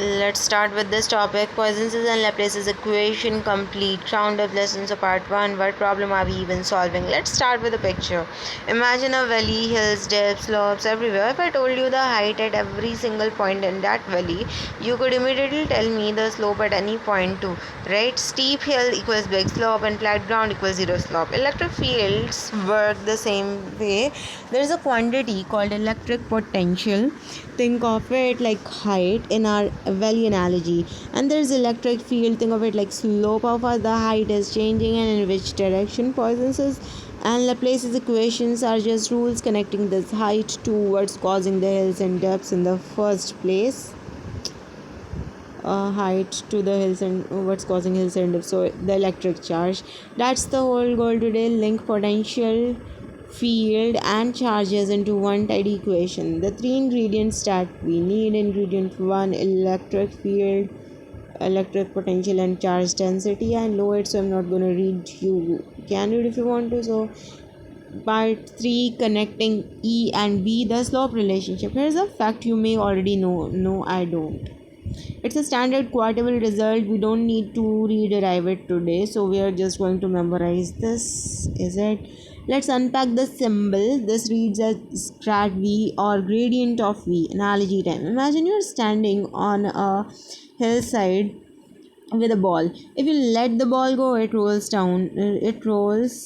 Let's start with this topic. Poisson's and Laplace's equation complete. Round up lessons of part 1. What problem are we even solving? Let's start with a picture. Imagine a valley, hills, dips, slopes everywhere. If I told you the height at every single point in that valley, you could immediately tell me the slope at any point too. Right? Steep hill equals big slope and flat ground equals zero slope. Electric fields work the same way. There is a quantity called electric potential. Think of it like height in our valley analogy, and there's electric field. Think of it like slope of the height is changing and in which direction Poisson's and Laplace's equations are just rules connecting this height to what's causing the hills and depths in the first place. Height to the hills and what's causing hills and dips. So the electric charge. That's the whole goal today. Link potential, field and charges into one tidy equation. The three ingredients that we need: ingredient 1, electric field, electric potential and charge density. I know it, so I'm not going to read. You can read if you want to. So part 3, connecting E and B, the slope relationship. Here's a fact you may already know. No, I don't. It's a standard quotable result. We don't need to rederive it today, so we are just going to memorize this. Is it? Let's unpack the symbol. This reads as grad V or gradient of V. Analogy time. Imagine you're standing on a hillside with a ball. If you let the ball go, it rolls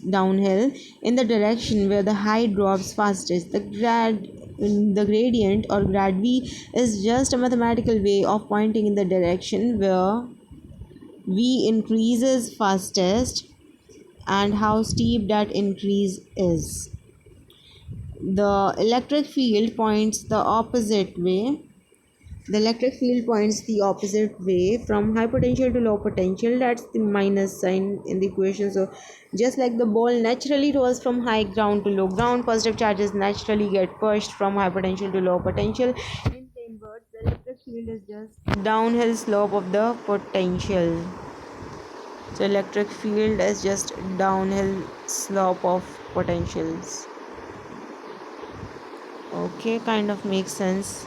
downhill in the direction where the height drops fastest. The gradient or grad V is just a mathematical way of pointing in the direction where V increases fastest and how steep that increase is. The electric field points the opposite way. The electric field points the opposite way from high potential to low potential. That's the minus sign in the equation. So just like the ball naturally rolls from high ground to low ground, positive charges naturally get pushed from high potential to low potential. In plain words, the electric field is just downhill slope of the potential. So electric field is just downhill slope of potentials. Okay, kind of makes sense.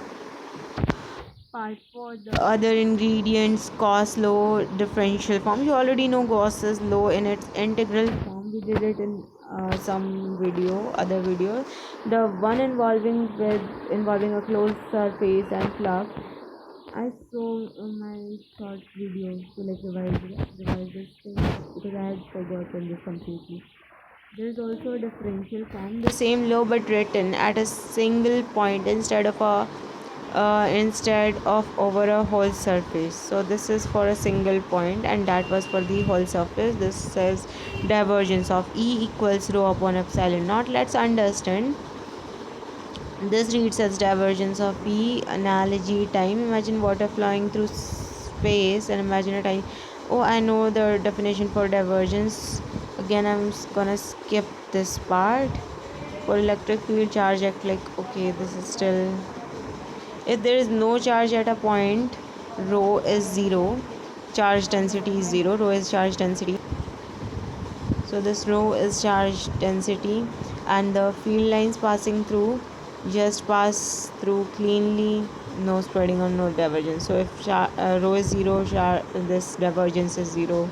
Part 4, the other ingredients: Gauss law, differential form. You already know Gauss's law in its integral form. We did it in other video. The one involving a closed surface and flux. I saw my short video to revise this thing because I had forgotten this completely. There is also a differential form, the same law but written at a single point instead of over a whole surface. So this is for a single point and that was for the whole surface. This says divergence of E equals rho upon epsilon naught. Let's understand. This reads as divergence of E. Analogy time. Imagine water flowing through space and imagine a time. Oh, I know the definition for divergence. Again, I'm gonna skip this part. For electric field, charge act like, okay, this is still, if there is no charge at a point, rho is 0, charge density is 0, rho is charge density. So this rho is charge density and the field lines passing through just pass through cleanly, no spreading or no divergence. So if rho is 0, this divergence is 0.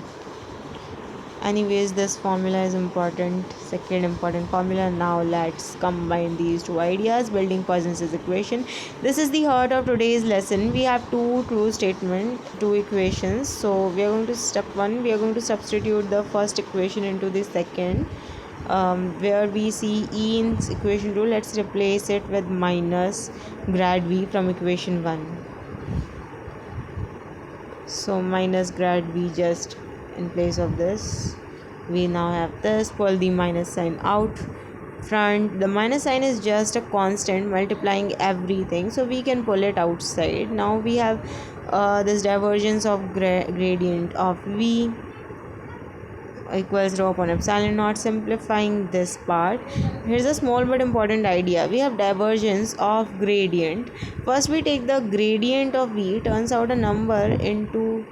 Anyways, this formula is important. Second important formula. Now let's combine these two ideas, building Poisson's equation. This is the heart of today's lesson. We have two equations. So we are going to step 1. We are going to substitute the first equation into the second. Where we see E in equation 2, let's replace it with minus grad V from equation 1. So minus grad V just in place of this. We now have this. Pull the minus sign out front. The minus sign is just a constant multiplying everything, so we can pull it outside. Now we have this divergence of gradient of V equals rho upon epsilon naught. Simplifying this part, here's a small but important idea. We have divergence of gradient. First we take the gradient of V, turns a number into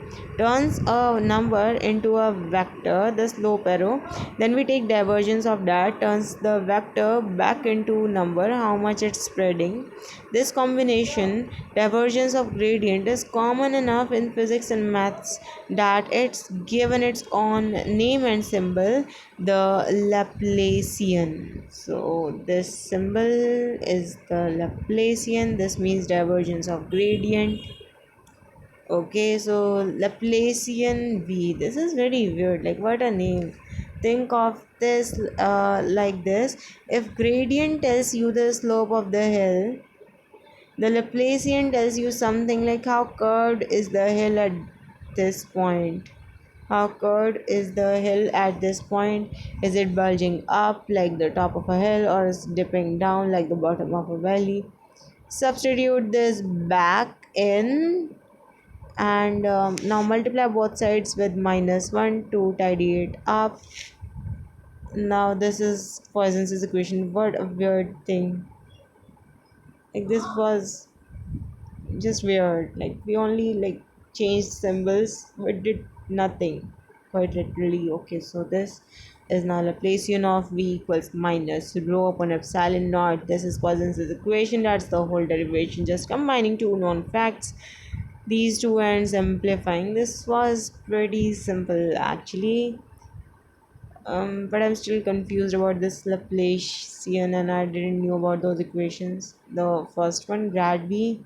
a vector, the slope arrow. Then we take divergence of that, turns the vector back into number, how much it's spreading. This combination, divergence of gradient, is common enough in physics and maths that it's given its own name and symbol, the Laplacian. So this symbol is the Laplacian. This means divergence of gradient. Okay, so Laplacian V. This is very weird. Like, what a name. Think of this like this. If gradient tells you the slope of the hill, the Laplacian tells you something like how curved is the hill at this point. How curved is the hill at this point? Is it bulging up like the top of a hill, or is it dipping down like the bottom of a valley? Substitute this back in, and now multiply both sides with -1 to tidy it up. Now this is Poisson's equation. What a weird thing. Like, this was just weird. Like, we only like changed symbols but did nothing quite literally. Okay, so this is now Laplacian of V equals minus rho upon epsilon naught. This is Poisson's equation. That's the whole derivation, just combining two known facts, these two, and simplifying. This was pretty simple actually. But I'm still confused about this Laplacian, and I didn't know about those equations. The first one, grad V,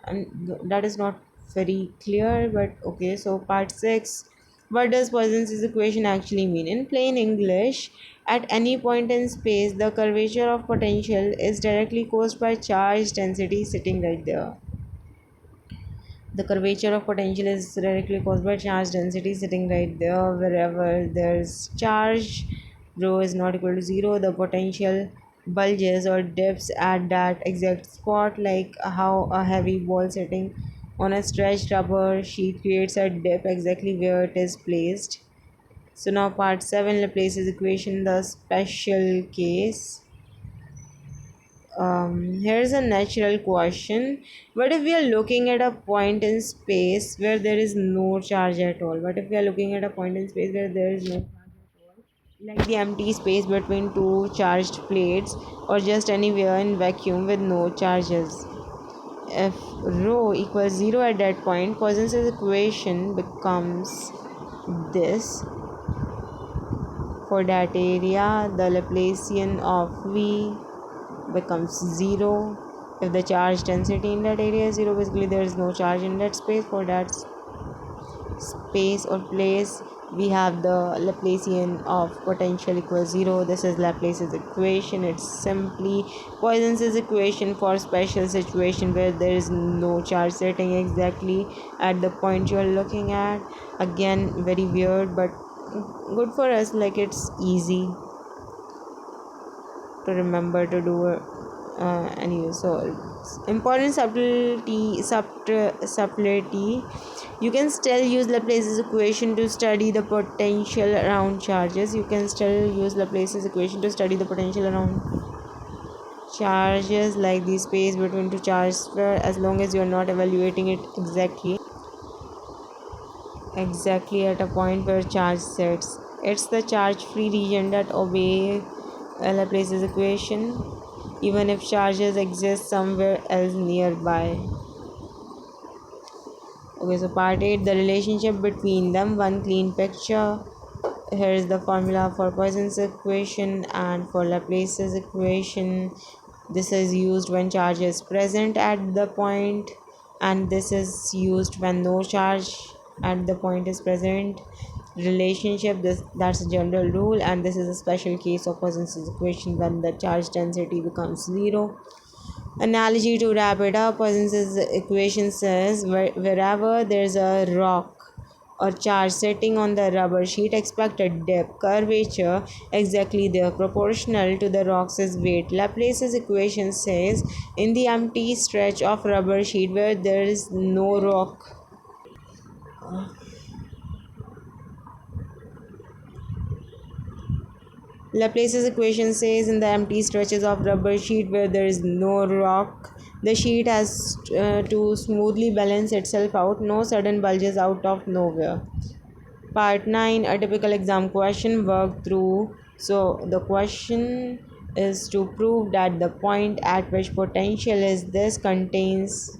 and that is not very clear, but okay. So part 6, what does Poisson's equation actually mean? In plain English, at any point in space, the curvature of potential is directly caused by charge density sitting right there. The curvature of potential is directly caused by charge density sitting right there. Wherever there's charge, rho is not equal to 0, the potential bulges or dips at that exact spot, like how a heavy ball sitting on a stretched rubber sheet creates a dip exactly where it is placed. So now part 7, Laplace's equation, the special case. Here's a natural question. What if we are looking at a point in space where there is no charge at all? What if we are looking at a point in space where there is no charge at all? Like the empty space between two charged plates, or just anywhere in vacuum with no charges. If rho equals 0 at that point, Poisson's equation becomes this. For that area, the Laplacian of V becomes 0. If the charge density in that area is 0, basically there is no charge in that space. For that space or place, we have the Laplacian of potential equals 0. This is Laplace's equation. It's simply Poisson's equation for special situation where there is no charge sitting exactly at the point you're looking at. Again, very weird, but good for us. Like, it's easy to remember to do anyway. So important subtlety, you can still use Laplace's equation to study the potential around charges. You can still use Laplace's equation to study the potential around charges, like the space between two charges, where as long as you are not evaluating it exactly at a point where charge sits. It's the charge free region that obey Laplace's equation, even if charges exist somewhere else nearby. Okay, so part 8, the relationship between them, one clean picture. Here is the formula for Poisson's equation and for Laplace's equation. This is used when charge is present at the point, and this is used when no charge at the point is present. Relationship, that's a general rule, and this is a special case of Poisson's equation when the charge density becomes 0. Analogy to wrap it up, Poisson's equation says wherever there's a rock or charge sitting on the rubber sheet, expect a dip curvature exactly there proportional to the rock's weight. Laplace's equation says in the empty stretch of rubber sheet where there is no rock, Laplace's equation says in the empty stretches of rubber sheet where there is no rock, the sheet has to smoothly balance itself out, no sudden bulges out of nowhere. Part 9, a typical exam question, work through. So the question is to prove that the point at which potential is this contains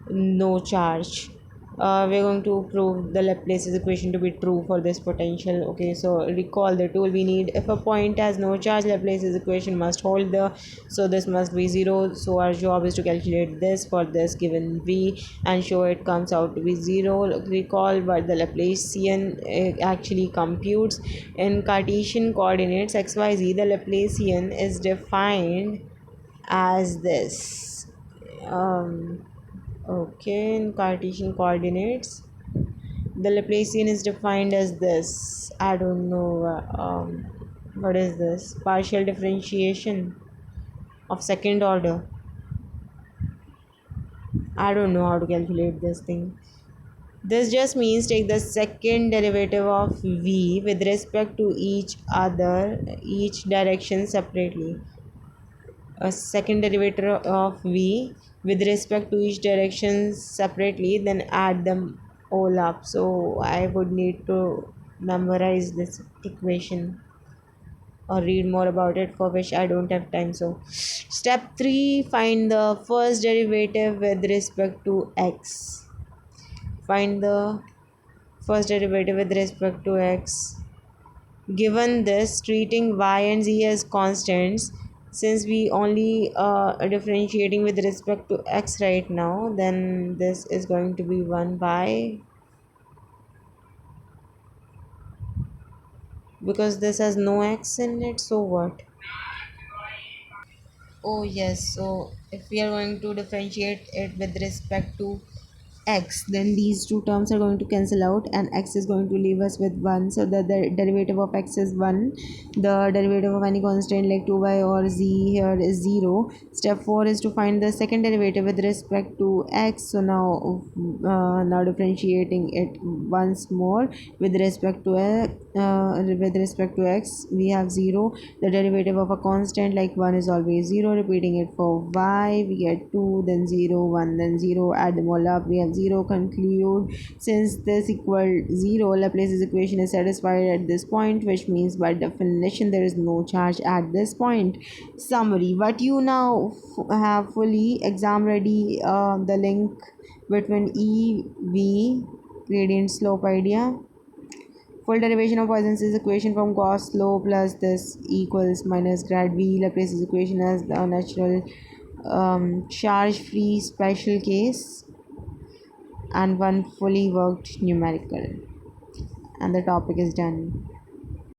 no charge. We're going to prove the Laplace's equation to be true for this potential. Okay, so recall the tool we need. If a point has no charge, Laplace's equation must hold the, so this must be 0. So our job is to calculate this for this given v and show it comes out to be 0. Recall what the Laplacian actually computes in Cartesian coordinates xyz. The Laplacian is defined as this. Okay, in Cartesian coordinates, the Laplacian is defined as this. I don't know. What is this? Partial differentiation of second order. I don't know how to calculate this thing. This just means take the second derivative of v with respect to each direction separately. A second derivative of v with respect to each direction separately, then add them all up. So I would need to memorize this equation or read more about it, for which I don't have time. So step 3, find the first derivative with respect to x. Find the first derivative with respect to x. Given this, treating y and z as constants, since we only differentiating with respect to x right now, then this is going to be 1 by, because this has no x in it, so what? Oh yes, so if we are going to differentiate it with respect to x, then these two terms are going to cancel out and x is going to leave us with 1. So the derivative of x is 1. The derivative of any constant like 2y or z here is 0. Step 4 is to find the second derivative with respect to x. So now differentiating it once more with respect to x, we have 0. The derivative of a constant like 1 is always 0. Repeating it for y, we get 2, then 0, 1, then 0. Add them all up, we have 0. Conclude, since this equal 0, Laplace's equation is satisfied at this point, which means by definition there is no charge at this point. Summary: what you now have fully exam ready the link between EV gradient slope idea. Full derivation of Poisson's equation from Gauss law plus this equals minus grad V. Laplace's equation as the natural charge-free special case, and one fully worked numerical. And the topic is done.